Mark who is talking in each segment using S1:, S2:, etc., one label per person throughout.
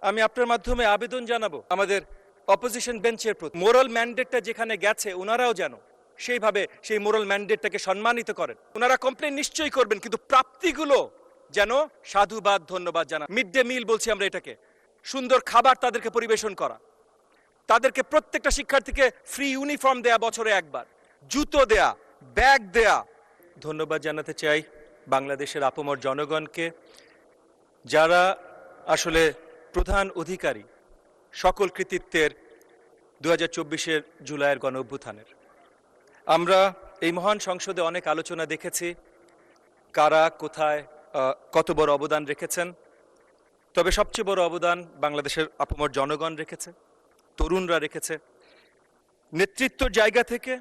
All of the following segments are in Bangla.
S1: আমি আপনার মাধ্যমে আবেদন জানাবো আমাদের অপোজিশন বেঞ্চের প্রতি, মোরাল ম্যান্ডেটটা যেখানে গেছে ওনারাও যেন সেইভাবে সেই মোরাল ম্যান্ডেটটাকে সম্মানিত করেন। ওনারা কমপ্লেন নিশ্চয়ই করবেন, কিন্তু প্রাপ্তিগুলো যেন সাধুবাদ ধন্যবাদ জানা। মিড ডে মিল বলছি আমরা এটাকে, সুন্দর খাবার তাদেরকে পরিবেশন করা, তাদেরকে প্রত্যেকটা শিক্ষার্থীকে ফ্রি ইউনিফর্ম দেয়া, বছরে একবার জুতো দেয়া, ব্যাগ দেয়া। ধন্যবাদ জানাতে চাই বাংলাদেশের আপামর জনগণকে, যারা আসলে প্রধান অধিকারী সকল কৃতিত্বের 2024-এর জুলাইয়ের গণ অভ্যুত্থানের। আমরা এই মহান সংসদে অনেক আলোচনা দেখেছি, কারা কোথায় কত বড় অবদান রেখেছেন। তবে সবচেয়ে বড় অবদান বাংলাদেশের আপামর জনগণ রেখেছে, তরুণরা রেখেছে। নেতৃত্বর জায়গা থেকে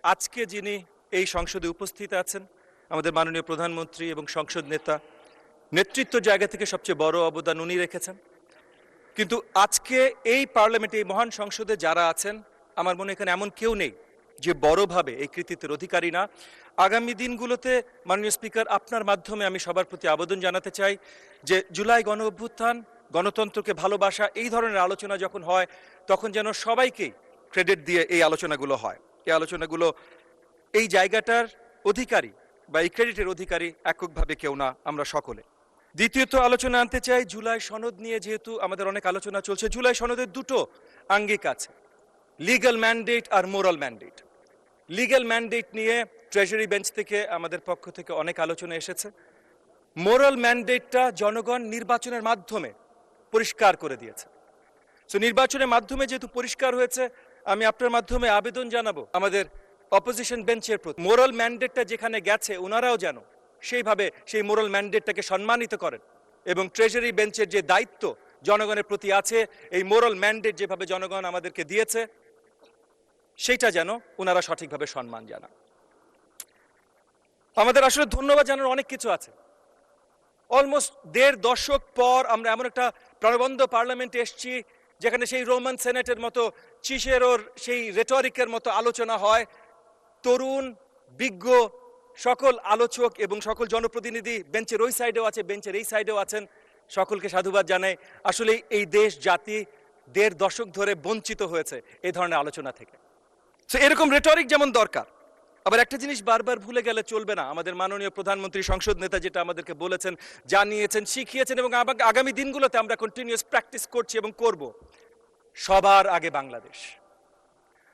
S1: আজকে যিনি এই সংসদে উপস্থিত আছেন, আমাদের মাননীয় প্রধানমন্ত্রী এবং সংসদ নেতা, নেতৃত্ব জায়গা থেকে সবচেয়ে বড় অবদান উনি রেখেছেন। কিন্তু আজকে এই পার্লামেন্টে, এই মহান সংসদে যারা আছেন, আমার মনে এখানে এমন কেউ নেই যে বড়ভাবে এই কৃতিত্বের অধিকারী না। আগামী দিনগুলোতে মাননীয় স্পিকার, আপনার মাধ্যমে আমি সবার প্রতি আবেদন জানাতে চাই যে জুলাই গণ অভ্যুত্থান, গণতন্ত্রকে ভালোবাসা, এই ধরনের আলোচনা যখন হয় তখন যেন সবাইকেই ক্রেডিট দিয়ে এই আলোচনাগুলো হয়। এই আলোচনাগুলো এই জায়গাটার অধিকারী বা এই ক্রেডিটের অধিকারী এককভাবে কেউ না, আমরা সকলে। দ্বিতীয়ত আলোচনা আনতে চাই জুলাই সনদ নিয়ে। যেহেতু আমাদের অনেক আলোচনা চলছে, জুলাই সনদের দুটো আঙ্গিক আছে, লিগ্যাল ম্যান্ডেট আর মোরাল ম্যান্ডেট। লিগ্যাল ম্যান্ডেট নিয়ে ট্রেজারি বেঞ্চ থেকে আমাদের পক্ষ থেকে অনেক আলোচনা এসেছে। মোরাল ম্যান্ডেটটা জনগণ নির্বাচনের মাধ্যমে পরিষ্কার করে দিয়েছে। সো নির্বাচনের মাধ্যমে যেহেতু পরিষ্কার হয়েছে, আমি আপনার মাধ্যমে আবেদন জানাবো আমাদের অপোজিশন বেঞ্চের প্রতি, মোরাল ম্যান্ডেটটা যেখানে গেছে ওনারাও যেন সেইভাবে সেই মোরাল ম্যান্ডেটটাকে সম্মানিত করেন এবং ট্রেজারি বেঞ্চের যে দায়িত্ব জনগণের প্রতি আছে, এই মোরাল ম্যান্ডেট যেভাবে জনগণ আমাদেরকে দিয়েছে সেইটা যেন ওনারা সঠিকভাবে সম্মান জানান। আমাদের আসলে ধন্যবাদ জানানোর অনেক কিছু আছে। অলমোস্ট 1.5 দশক পর আমরা এমন একটা প্রাণবন্ত পার্লামেন্টে এসেছি যেখানে সেই রোমান সেনেটের মতো, চিসেরোর সেই রেটরিকের মতো আলোচনা হয়। তরুণ বিজ্ঞ সকল আলোচক এবং সকল জনপ্রতিনিধি বেঞ্চের ওই সাইডেও আছে, বেঞ্চের এই সাইডেও আছেন, সকলকে সাধুবাদ জানাই। আসলে এই দেশ জাতি 1.5 দশক ধরে বঞ্চিত হয়েছে এই ধরনের আলোচনা থেকে। তো এরকম রেটরিক যেমন দরকার, আবার একটা জিনিস বারবার ভুলে গেলে চলবে না। আমাদের মাননীয় প্রধানমন্ত্রী, সংসদ নেতা যেটা আমাদেরকে বলেছেন, জানিয়েছেন, শিখিয়েছেন এবং আগামী দিনগুলোতে আমরা কন্টিনিউয়াস প্র্যাকটিস করছি এবং করব, সবার আগে বাংলাদেশ।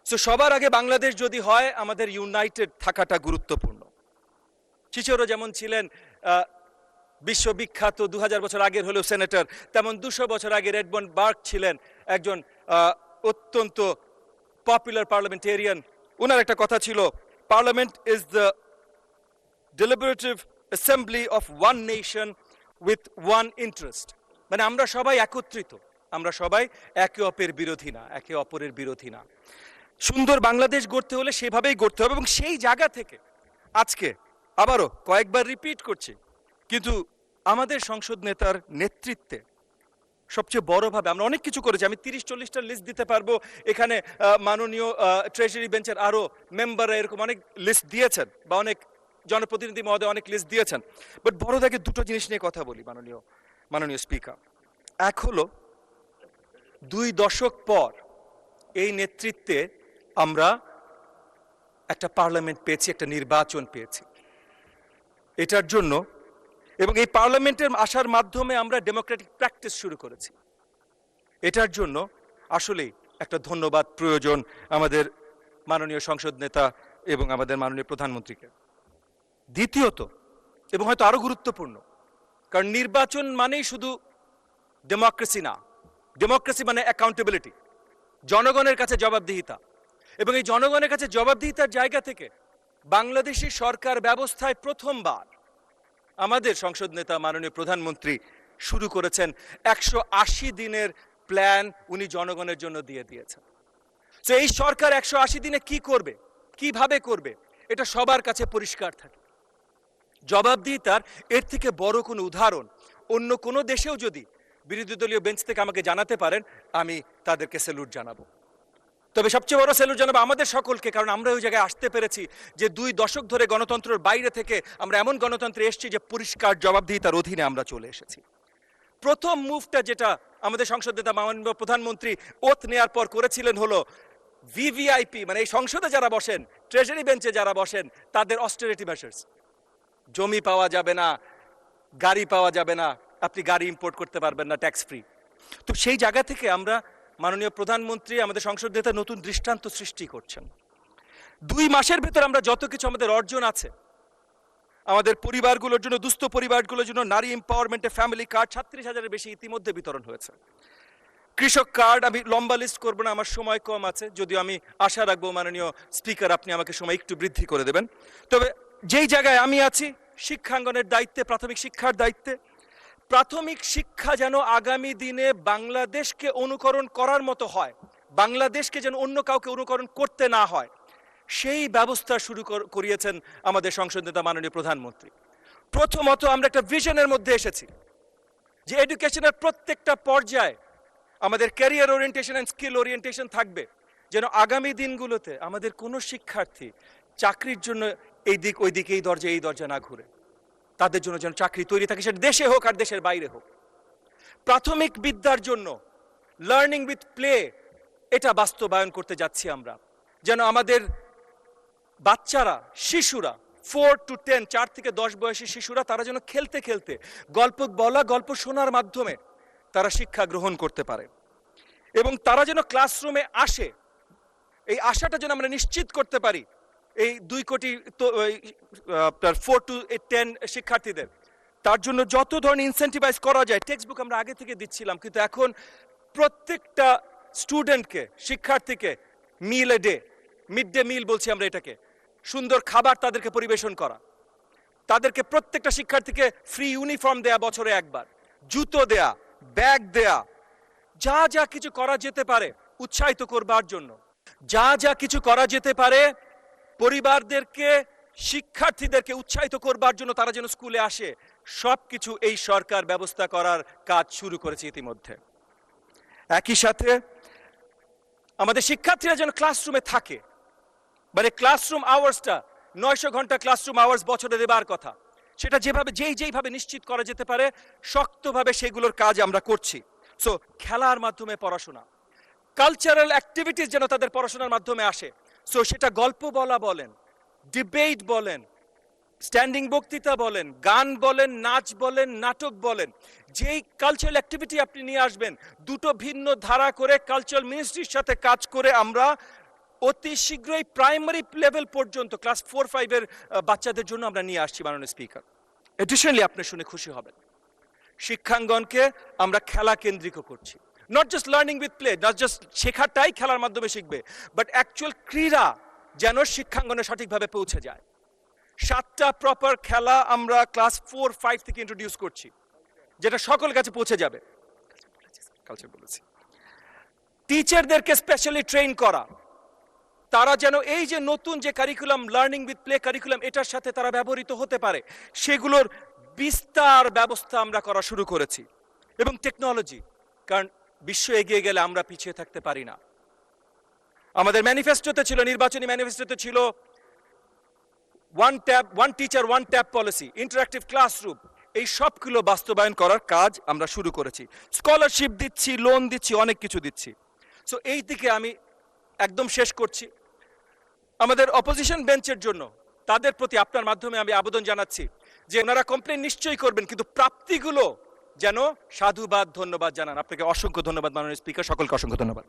S1: সো সবার আগে বাংলাদেশ যদি হয়, আমাদের ইউনাইটেড থাকাটা গুরুত্বপূর্ণ। চিচেরো যেমন ছিলেন বিশ্ববিখ্যাত 2000 বছর আগের হলেও সেনেটর, তেমন 200 বছর আগে রেডমন্ড বার্গ ছিলেন একজন অত্যন্ত পপুলার পার্লামেন্টেরিয়ান। ওনার একটা কথা ছিল, parliament is the deliberative assembly of one nation with one interest. মানে আমরা সবাই একত্রিত, আমরা সবাই একে অপরের বিরোধী না, একে অপরের বিরোধী না। সুন্দর বাংলাদেশ গড়তে হলে সেভাবেই গড়তে হবে এবং সেই জায়গা থেকে আজকে আবারও কয়েকবার রিপিট করছি, কিন্তু আমাদের সংসদ নেতার নেতৃত্বে সবচেয়ে বড়ভাবে আমরা অনেক কিছু করেছি। আমি 30-40টা লিস্ট দিতে পারবো। এখানে মাননীয় ট্রেজারি বেঞ্চের আরও মেম্বাররা এরকম অনেক লিস্ট দিয়েছেন, বা অনেক জনপ্রতিনিধি মহোদয় অনেক লিস্ট দিয়েছেন। বাট বড় দাগে দুটো জিনিস নিয়ে কথা বলি মাননীয় স্পিকার। এক হলো, 2 দশক পর এই নেতৃত্বে আমরা একটা পার্লামেন্ট পেয়েছি, একটা নির্বাচন পেয়েছি। এটার জন্য এবং এই পার্লামেন্টের আসার মাধ্যমে আমরা ডেমোক্রেটিক প্র্যাকটিস শুরু করেছি। এটার জন্য আসলেই একটা ধন্যবাদ প্রয়োজন আমাদের মাননীয় সংসদ নেতা এবং আমাদের মাননীয় প্রধানমন্ত্রীকে। দ্বিতীয়ত, এবং হয়তো আরো গুরুত্বপূর্ণ, কারণ নির্বাচন মানেই শুধু ডেমোক্রেসি না, ডেমোক্রেসি মানে অ্যাকাউন্টেবিলিটি, জনগণের কাছে জবাবদিহিতা। এবং এই জনগণের কাছে জবাবদিহিতার জায়গা থেকে বাংলাদেশি সরকার ব্যবস্থায় প্রথমবার আমাদের সংসদ নেতা মাননীয় প্রধানমন্ত্রী শুরু করেছেন 180 দিনের প্ল্যান, উনি জনগণের জন্য দিয়ে দিয়েছেন। তো এই সরকার 180 দিনে কি করবে, কিভাবে করবে, এটা সবার কাছে পরিষ্কার থাকে। জবাবদিহিতার এর থেকে বড় কোনো উদাহরণ অন্য কোনো দেশেও যদি বিরোধী দলীয় বেঞ্চ থেকে আমাকে জানাতে পারেন, আমি তাদেরকে স্যালুট জানাবো। তবে সবচেয়ে বড় স্যালুট জানাবো আমাদের সকলকে, কারণ আমরা ওই জায়গায় আসতে পেরেছি যে 2 দশক ধরে গণতন্ত্রের বাইরে থেকে আমরা এমন গণতন্ত্রে এসেছি যে পরিষ্কার জবাবদিহিতার অধীনে আমরা চলে এসেছি। প্রথম মুভটা যেটা আমাদের সংসদ নেতা মাননীয় প্রধানমন্ত্রী ওথ নেয়ার পর করেছিলেন হলো ভিভিআইপি, মানে এই সংসদে যারা বসেন, ট্রেজারি বেঞ্চে যারা বসেন, তাদের অস্টেরিটি মেজার্স। জমি পাওয়া যাবে না, গাড়ি পাওয়া যাবে না, আপনি গাড়ি ইম্পোর্ট করতে পারবেন না ট্যাক্স ফ্রি। তো সেই জায়গা থেকে আমরা মাননীয় প্রধানমন্ত্রী আমাদের সংসদ নেতা নতুন দৃষ্টান্ত সৃষ্টি করছেন। 2 মাসের ভেতর আমরা যত কিছু আমাদের অর্জন আছে, আমাদের পরিবারগুলোর জন্য, দুস্থ পরিবারগুলোর জন্য নারী এম্পাওয়ারমেন্টে ফ্যামিলি কার্ড 36,000-এর বেশি ইতিমধ্যে বিতরণ হয়েছে। কৃষক কার্ড, আমি লম্বা লিস্ট করবো না, আমার সময় কম আছে, যদিও আমি আশা রাখবো মাননীয় স্পিকার আপনি আমাকে সময় একটু বৃদ্ধি করে দেবেন। তবে যেই জায়গায় আমি আছি, শিক্ষাঙ্গনের দায়িত্বে, প্রাথমিক শিক্ষার দায়িত্বে, প্রাথমিক শিক্ষা যেন আগামী দিনে বাংলাদেশকে অনুকরণ করার মতো হয়, বাংলাদেশকে যেন অন্য কাউকে অনুকরণ করতে না হয়, সেই ব্যবস্থা শুরু করিয়েছেন আমাদের সংসদ নেতা মাননীয় প্রধানমন্ত্রী। প্রথমত আমরা একটা ভিশনের মধ্যে এসেছি যে এডুকেশনের প্রত্যেকটা পর্যায়ে আমাদের career orientation and skill orientation থাকবে, যেন আগামী দিনগুলোতে আমাদের কোনো শিক্ষার্থী চাকরির জন্য এই দিক ওই দিকে, এই দরজা না ঘুরে, তাদের জন্য যেন চাকরি তৈরি থাকে, সেটা দেশে হোক আর দেশের বাইরে হোক। প্রাথমিক বিদ্যার জন্য লার্নিং উইথ প্লে, এটা বাস্তবায়ন করতে যাচ্ছি আমরা, যেন আমাদের বাচ্চারা, শিশুরা 4 to 10, 4 থেকে 10 বয়সী শিশুরা, তারা যেন খেলতে খেলতে, গল্প বলা, গল্প শোনার মাধ্যমে তারা শিক্ষা গ্রহণ করতে পারে, এবং তারা যেন ক্লাসরুমে আসে, এই আশাটা যেন আমরা নিশ্চিত করতে পারি এই 2 কোটি 4 to 10 শিক্ষার্থীদের। তার জন্য যত ধরনের ইনসেন্টিভাইজ করা যায়, টেক্সট বুক আমরা আগে থেকে দিচ্ছিলাম, কিন্তু এখন প্রত্যেকটা স্টুডেন্টকে, শিক্ষার্থীকে meal a day, mid day meal বলছি আমরা এটাকে, সুন্দর খাবার তাদেরকে পরিবেশন করা, তাদেরকে প্রত্যেকটা শিক্ষার্থীকে ফ্রি ইউনিফর্ম দেয়া বছরে একবার, জুতো দেয়া, ব্যাগ দেয়া, যা যা কিছু করা যেতে পারে উৎসাহিত করবার জন্য, যা যা কিছু করা যেতে পারে পরিবারদেরকে, শিক্ষার্থীদেরকে উৎসাহিত করবার জন্য তারা যেন স্কুলে আসে, সবকিছু এই সরকার ব্যবস্থা করার কাজ শুরু করেছে ইতিমধ্যে। একই সাথে আমাদের শিক্ষার্থীরা যেন ক্লাসরুমে থাকে, মানে ক্লাসরুম আওয়ার্সটা 900 ঘন্টা ক্লাসরুম আওয়ার্স বছরে দেবার কথা, সেটা যেইভাবে নিশ্চিত করা যেতে পারে শক্তভাবে সেগুলোর কাজ আমরা করছি। সো খেলার মাধ্যমে পড়াশোনা, কালচারাল অ্যাক্টিভিটিস যেন তাদের পড়াশোনার মাধ্যমে আসে। সো সেটা গল্প বলা বলেন, ডিবেট বলেন, স্ট্যান্ডিং বক্তৃতা বলেন, গান বলেন, নাচ বলেন, নাটক বলেন, যেই কালচারাল অ্যাক্টিভিটি আপনি নিয়ে আসবেন, 2টো ভিন্ন ধারা করে কালচারাল মিনিস্ট্রির সাথে কাজ করে আমরা অতি শীঘ্রই প্রাইমারি লেভেল পর্যন্ত ক্লাস 4-5 বাচ্চাদের জন্য আমরা নিয়ে আসছি মাননীয় স্পিকার। এডিশনালি আপনি শুনে খুশি হবেন, শিক্ষাঙ্গনকে আমরা খেলা কেন্দ্রিক করছি, not just learning with play, not just শেখাটাই খেলার মাধ্যমে শিখবে, বাট অ্যাকচুয়াল ক্রীড়া যেন শিক্ষাঙ্গনে সঠিকভাবে পৌঁছে যায়। 7টা প্রপার খেলা আমরা ক্লাস 4-5 থেকে ইন্ট্রোডিউস করছি, যেটা সকল কাছে পৌঁছে যাবে। কালচার বলেছি, টিচারদেরকে স্পেশালি ট্রেন করা, তারা যেন এই যে নতুন যে curriculum, learning with play curriculum, এটার সাথে তারা ব্যবহৃত হতে পারে, সেগুলোর বিস্তার ব্যবস্থা আমরা করা শুরু করেছি। এবং টেকনোলজি, কারণ বিশ্ব এগিয়ে গেলে আমরা পিছিয়ে থাকতে পারি না। আমাদের ম্যানিফেস্টোতে ছিল, নির্বাচনী ম্যানিফেস্টোতে ছিল one teacher one tab policy, interactive classroom, এই সবগুলো বাস্তবায়ন করার কাজ আমরা শুরু করেছি। স্কলারশিপ দিচ্ছি, লোন দিচ্ছি, অনেক কিছু দিচ্ছি। সো এই দিকে আমি একদম শেষ করছি। আমাদের অপোজিশন বেঞ্চের জন্য তাদের প্রতি আপনার মাধ্যমে আমি আবেদন জানাচ্ছি যে ওনারা কমপ্লেন নিশ্চয়ই করবেন, কিন্তু প্রাপ্তিগুলো যেন সাধুবাদ, ধন্যবাদ জানান। আপনাকে অসংখ্য ধন্যবাদ মাননীয় স্পিকার, সকলকে অসংখ্য ধন্যবাদ।